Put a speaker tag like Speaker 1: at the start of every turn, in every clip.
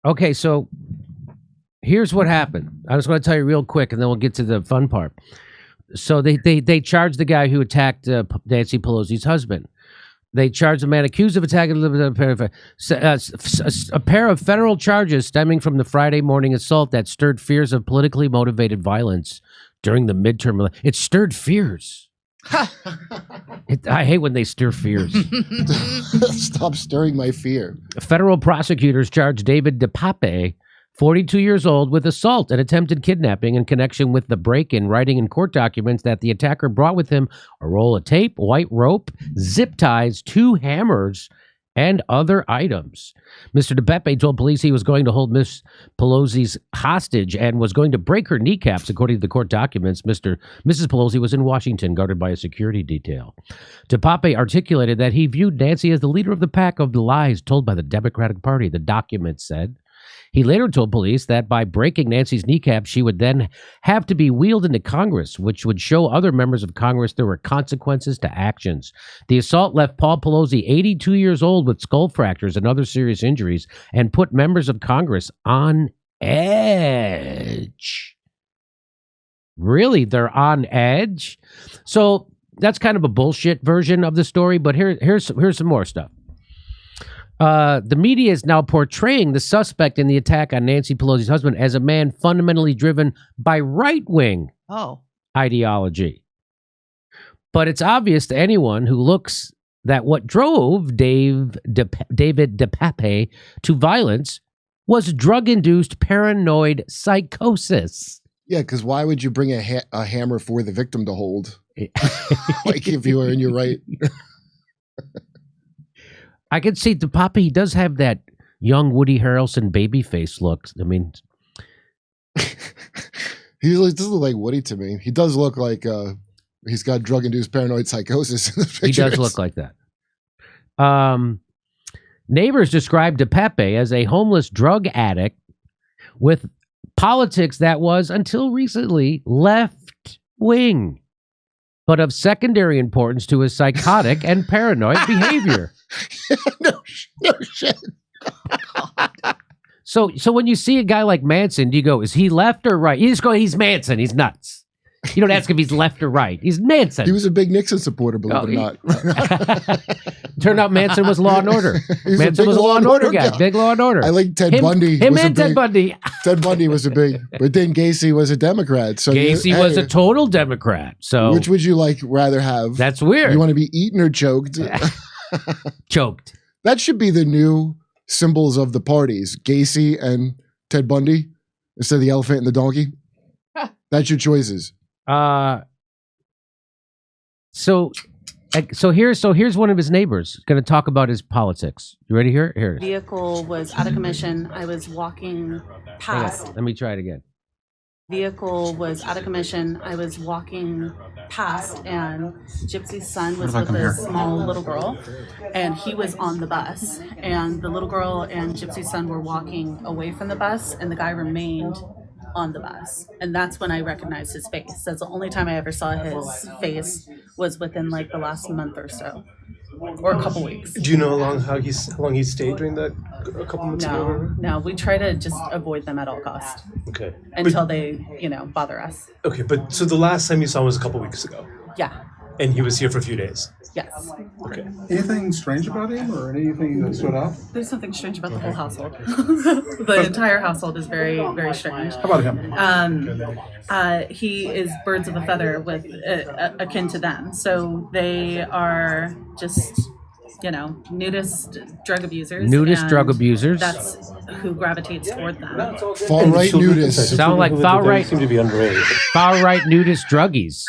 Speaker 1: Okay, so here's what happened. I was going to tell you real quick, and then we'll get to the fun part. So they charged the guy who attacked Nancy Pelosi's husband. They charged a man accused of attacking a pair of federal charges stemming from the Friday morning assault that stirred fears of politically motivated violence during the midterm. It stirred fears. I hate when they stir fears.
Speaker 2: Stop stirring my fear.
Speaker 1: Federal prosecutors charged David DePape, 42 years old, with assault and attempted kidnapping in connection with the break-in, writing in court documents that the attacker brought with him a roll of tape, white rope, zip ties, 2 hammers, and other items. Mr. DePape told police he was going to hold Miss Pelosi's hostage and was going to break her kneecaps, according to the court documents. Mrs. Pelosi was in Washington, guarded by a security detail. DePape articulated that he viewed Nancy as the leader of the pack of the lies told by the Democratic Party, the document said. He later told police that by breaking Nancy's kneecap, she would then have to be wheeled into Congress, which would show other members of Congress there were consequences to actions. The assault left Paul Pelosi, 82 years old, with skull fractures and other serious injuries, and put members of Congress on edge. Really? They're on edge? So that's kind of a bullshit version of the story, but here's some more stuff. The media is now portraying the suspect in the attack on Nancy Pelosi's husband as a man fundamentally driven by right-wing ideology. But it's obvious to anyone who looks that what drove David DePape to violence was drug-induced paranoid psychosis.
Speaker 2: Yeah, because why would you bring a hammer for the victim to hold? Like if you were in your right...
Speaker 1: I can see DePape. He does have that young Woody Harrelson baby face look. I mean,
Speaker 2: he doesn't look like Woody to me. He does look like he's got drug-induced paranoid psychosis in the picture.
Speaker 1: He does look like that. Neighbors described DePape as a homeless drug addict with politics that was, until recently, left-wing, but of secondary importance to his psychotic and paranoid behavior.
Speaker 2: No shit.
Speaker 1: So when you see a guy like Manson, do you go, is he left or right? You just go, he's Manson. He's nuts. You don't ask if he's left or right. He's Manson.
Speaker 2: He was a big Nixon supporter, believe it or not.
Speaker 1: Turned out Manson was Law and Order. Manson was a Law and Order guy. Big Law and Order.
Speaker 2: I like Ted Bundy.
Speaker 1: Ted Bundy.
Speaker 2: Ted Bundy was a big, but then Gacy was a Democrat. So
Speaker 1: Gacy was a total Democrat. So
Speaker 2: which would you rather have?
Speaker 1: That's weird.
Speaker 2: You want to be eaten or choked?
Speaker 1: Choked.
Speaker 2: That should be the new symbols of the parties. Gacy and Ted Bundy instead of the elephant and the donkey. That's your choices.
Speaker 1: So here's one of his neighbors going to talk about his politics. You ready here? Here.
Speaker 3: Vehicle was out of commission. I was walking past.
Speaker 1: Let me try it again.
Speaker 3: Vehicle was out of commission. I was walking past, and Gypsy's son was with a small little girl, and he was on the bus. And the little girl and Gypsy's son were walking away from the bus, and the guy remained on the bus. And that's when I recognized his face. That's the only time I ever saw his face, was within like the last month or so, or a couple weeks.
Speaker 4: Do you know how long he stayed during that a couple months ago?
Speaker 3: No, we try to just avoid them at all costs.
Speaker 4: Okay.
Speaker 3: Until they, bother us.
Speaker 4: Okay, but so the last time you saw him was a couple weeks ago.
Speaker 3: Yeah.
Speaker 4: And he was here for a few days.
Speaker 3: Yes.
Speaker 4: Okay.
Speaker 5: Anything strange about him, or anything that stood out?
Speaker 3: There's something strange about the whole household. The entire household is very, very strange.
Speaker 5: How about him?
Speaker 3: He is birds of a feather with akin to them. So they are just, nudist drug abusers.
Speaker 1: Nudist drug abusers.
Speaker 3: That's who gravitates toward them.
Speaker 2: Far right nudists.
Speaker 1: Sound like far right.
Speaker 4: Seem to be underage.
Speaker 1: Far right nudist druggies.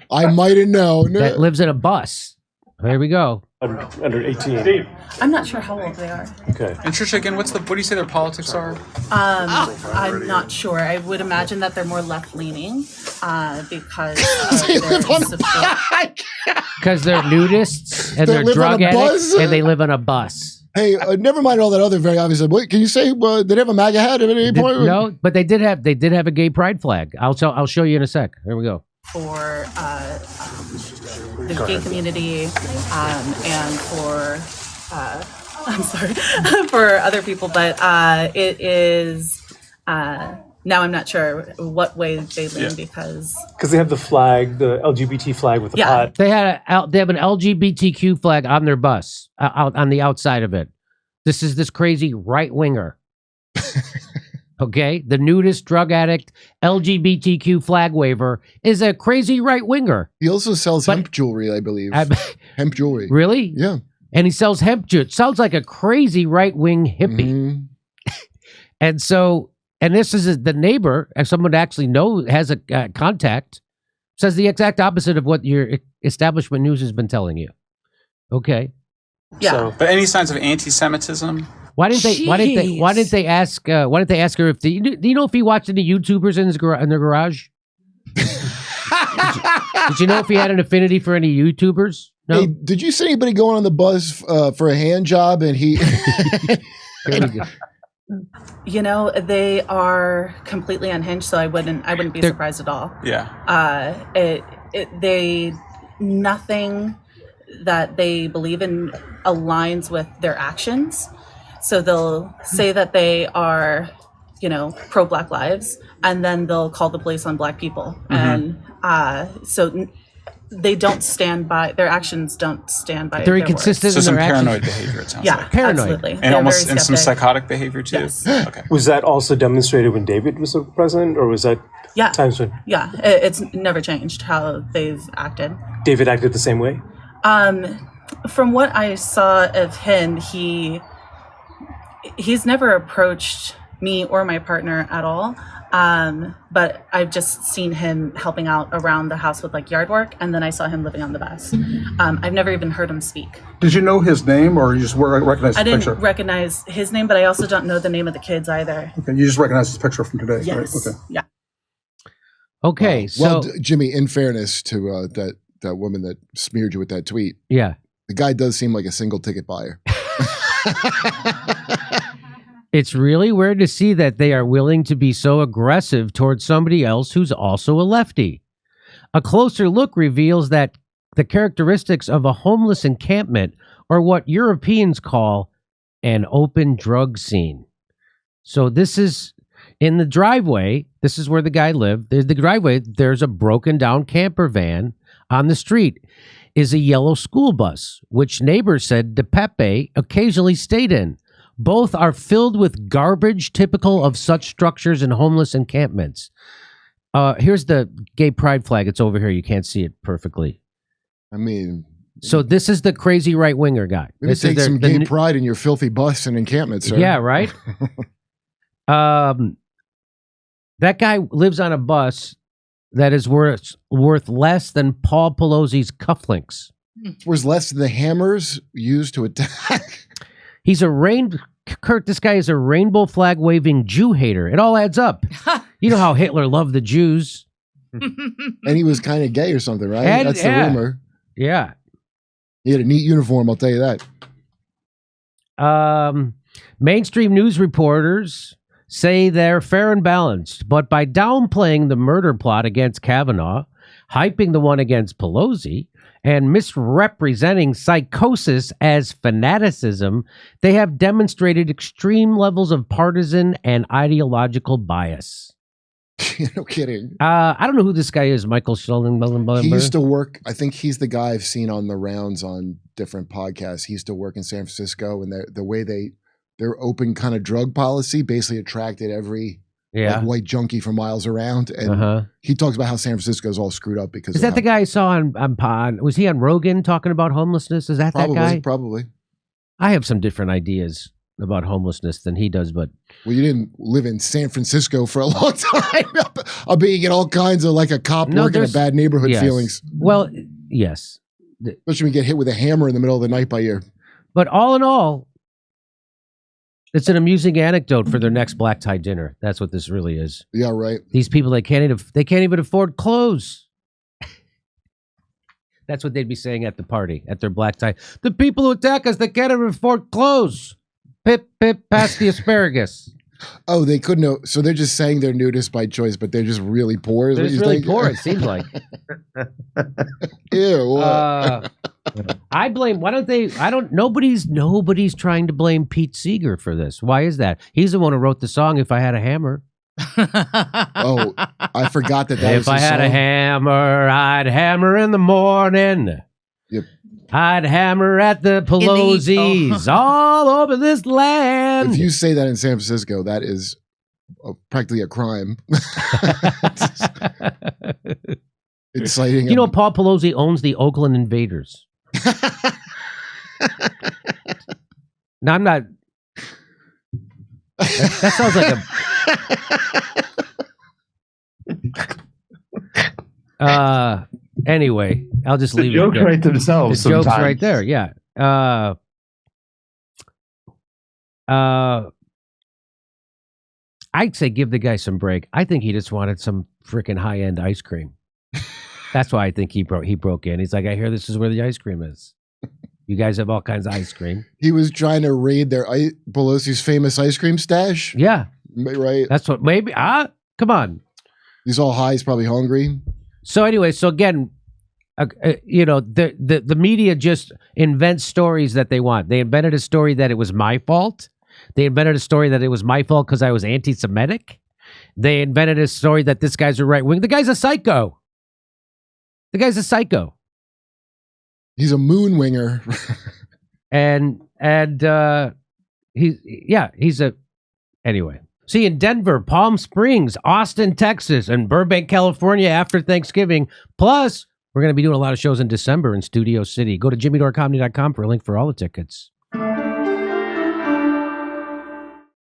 Speaker 2: I might have known.
Speaker 1: That lives in a bus. There we go.
Speaker 4: Under 18.
Speaker 3: I'm not sure how old they are.
Speaker 4: Okay.
Speaker 6: And Trish, again, what do you say their politics are?
Speaker 3: I'm not sure. I would imagine that they're more left-leaning because their support.
Speaker 1: Because they're nudists and they're drug addicts and they live on a bus.
Speaker 2: Hey, never mind all that other very obvious. Wait, can you say did they have a MAGA hat at any point?
Speaker 1: No, but they did have a gay pride flag. I'll show you in a sec. Here we go.
Speaker 3: For the gay community and for I'm sorry, for other people, but it is, now I'm not sure what way they lean because
Speaker 4: Because they have the flag, the LGBT flag with the
Speaker 3: Yeah.
Speaker 4: pot.
Speaker 1: They have an LGBTQ flag on their bus, out on the outside of it. This is this crazy right winger. Okay, the nudist, drug addict, LGBTQ flag waver is a crazy right winger.
Speaker 2: He also sells
Speaker 1: But-
Speaker 2: hemp jewelry, I believe.
Speaker 1: I-
Speaker 2: Hemp jewelry.
Speaker 1: Really?
Speaker 2: Yeah.
Speaker 1: And he sells hemp juice. Sounds like a crazy right wing hippie.
Speaker 2: Mhm.
Speaker 1: And so, and this is the neighbor, as someone actually has a contact, says the exact opposite of what your establishment news has been telling you. Okay.
Speaker 3: yeah.
Speaker 4: So,
Speaker 6: But any signs of anti-Semitism?
Speaker 1: Why didn't they ask her if do you know if he watched any YouTubers in their garage? Did you know if he had an affinity for any YouTubers? No.
Speaker 2: Hey, did you see anybody going on the bus for a hand job and he
Speaker 1: Here we go.
Speaker 3: You know, they are completely unhinged, so I wouldn't be
Speaker 1: They're-
Speaker 3: surprised at all.
Speaker 6: Yeah.
Speaker 3: They nothing that they believe in aligns with their actions. So they'll say that they are, pro Black lives, and then they'll call the police on Black people, and they don't stand by their actions. Don't stand by.
Speaker 1: They're
Speaker 3: their
Speaker 1: inconsistent
Speaker 6: So
Speaker 1: in
Speaker 6: some
Speaker 1: their actions.
Speaker 6: paranoid behavior, it sounds
Speaker 3: Yeah,
Speaker 6: like.
Speaker 1: Paranoid.
Speaker 3: absolutely.
Speaker 6: And
Speaker 3: They're
Speaker 6: almost
Speaker 3: very
Speaker 6: and some
Speaker 3: skeptic.
Speaker 6: psychotic behavior too.
Speaker 3: Yes.
Speaker 6: Okay.
Speaker 4: was that also demonstrated when David was the president, or was that
Speaker 3: Yeah,
Speaker 4: times when
Speaker 3: yeah. It's never changed how they've acted.
Speaker 4: David acted the same way?
Speaker 3: From what I saw of him, he's never approached me or my partner at all. But I've just seen him helping out around the house with like yard work, and then I saw him living on the bus. I've never even heard him speak.
Speaker 5: Did you know his name, or you just recognize
Speaker 3: I
Speaker 5: his
Speaker 3: didn't
Speaker 5: picture?
Speaker 3: recognize his name, but I also don't know the name of the kids either.
Speaker 5: Okay, you just recognize his picture from today,
Speaker 3: Yes.
Speaker 5: right? Okay.
Speaker 3: Yeah.
Speaker 1: Okay, so
Speaker 2: well, Jimmy, in fairness to that woman that smeared you with that tweet,
Speaker 1: yeah.
Speaker 2: the guy does seem like a single ticket buyer.
Speaker 1: It's really weird to see that they are willing to be so aggressive towards somebody else who's also a lefty. A closer look reveals that the characteristics of a homeless encampment are what Europeans call an open drug scene. So this is in the driveway. This is where the guy lived. There's the driveway. There's a broken down camper van. On the street is a yellow school bus, which neighbors said DePape occasionally stayed in. Both are filled with garbage typical of such structures and homeless encampments. Here's the gay pride flag. It's over here. You can't see it perfectly.
Speaker 2: I mean,
Speaker 1: So this is the crazy right-winger guy.
Speaker 2: maybe
Speaker 1: This is
Speaker 2: take some
Speaker 1: the
Speaker 2: gay
Speaker 1: new-
Speaker 2: pride in your filthy bus and encampment, sir.
Speaker 1: Yeah, right? That guy lives on a bus that is worth less than Paul Pelosi's cufflinks.
Speaker 2: Where's less than the hammers used to attack?
Speaker 1: He's Kurt, this guy is a rainbow flag waving Jew hater. It all adds up. You know how Hitler loved the Jews.
Speaker 2: And he was kind of gay or something, right?
Speaker 1: And-
Speaker 2: That's the
Speaker 1: yeah.
Speaker 2: rumor.
Speaker 1: Yeah.
Speaker 2: He had a neat uniform, I'll tell you that.
Speaker 1: Mainstream news reporters say they're fair and balanced, but by downplaying the murder plot against Kavanaugh, hyping the one against Pelosi, and misrepresenting psychosis as fanaticism, they have demonstrated extreme levels of partisan and ideological bias.
Speaker 2: No kidding.
Speaker 1: I don't know who this guy is, Michael Schellenberger.
Speaker 2: He used to work, I think he's the guy I've seen on the rounds on different podcasts. He used to work in San Francisco, and the way their open kind of drug policy basically attracted every like, white junkie for miles around. And he talks about how San Francisco is all screwed up because
Speaker 1: Is that the guy I saw on was he on Rogan talking about homelessness? Is that
Speaker 2: probably,
Speaker 1: that guy?
Speaker 2: Probably.
Speaker 1: I have some different ideas about homelessness than he does, but
Speaker 2: Well, you didn't live in San Francisco for a long time. I'll bet you get all kinds of like a cop
Speaker 1: No,
Speaker 2: working in a
Speaker 1: there's-
Speaker 2: bad neighborhood
Speaker 1: yes.
Speaker 2: feelings.
Speaker 1: Well, yes.
Speaker 2: Especially when you get hit with a hammer in the middle of the night by your
Speaker 1: But all in all, it's an amusing anecdote for their next black tie dinner. That's what this really is.
Speaker 2: yeah, right.
Speaker 1: These people they can't even afford clothes. That's what they'd be saying at the party, at their black tie. The people who attack us, they can't even afford clothes. Pip, pip, pass the asparagus.
Speaker 2: Oh, they couldn't know. So they're just saying they're nudists by choice, but they're just really poor. Is
Speaker 1: They're
Speaker 2: what
Speaker 1: just
Speaker 2: you
Speaker 1: really
Speaker 2: think?
Speaker 1: poor, it seems like.
Speaker 2: Ew.
Speaker 1: I blame. Why don't they? Nobody's trying to blame Pete Seeger for this. Why is that? He's the one who wrote the song. If I had a hammer.
Speaker 2: Oh, I forgot that was
Speaker 1: If I had
Speaker 2: song.
Speaker 1: a hammer, I'd hammer in the morning.
Speaker 2: Yep.
Speaker 1: I'd hammer at the Pelosi's all over this land.
Speaker 2: If you say that in San Francisco, that is practically a crime. Inciting.
Speaker 1: You know, Paul Pelosi owns the Oakland Invaders. No, I'm not. That sounds like a. Anyway, I'll just leave
Speaker 7: jokes
Speaker 1: it.
Speaker 7: Right themselves.
Speaker 1: The joke's
Speaker 7: sometimes.
Speaker 1: right there. Yeah. I'd say give the guy some break. I think he just wanted some freaking high end ice cream. That's why I think he broke in. He's like, I hear this is where the ice cream is. You guys have all kinds of ice cream.
Speaker 2: He was trying to raid their Pelosi's famous ice cream stash.
Speaker 1: Yeah,
Speaker 2: right.
Speaker 1: That's what maybe. Come on.
Speaker 2: He's all high. He's probably hungry.
Speaker 1: So anyway, so again, the media just invents stories that they want. They invented a story that it was my fault. They invented a story that it was my fault because I was anti-Semitic. They invented a story that this guy's a right wing. The guy's a psycho. The guy's a psycho.
Speaker 2: He's a moon winger.
Speaker 1: and he's a anyway. See, in Denver, Palm Springs, Austin, Texas, and Burbank, California after Thanksgiving. Plus, we're going to be doing a lot of shows in December in Studio City. Go to jimmydorecomedy.com for a link for all the tickets.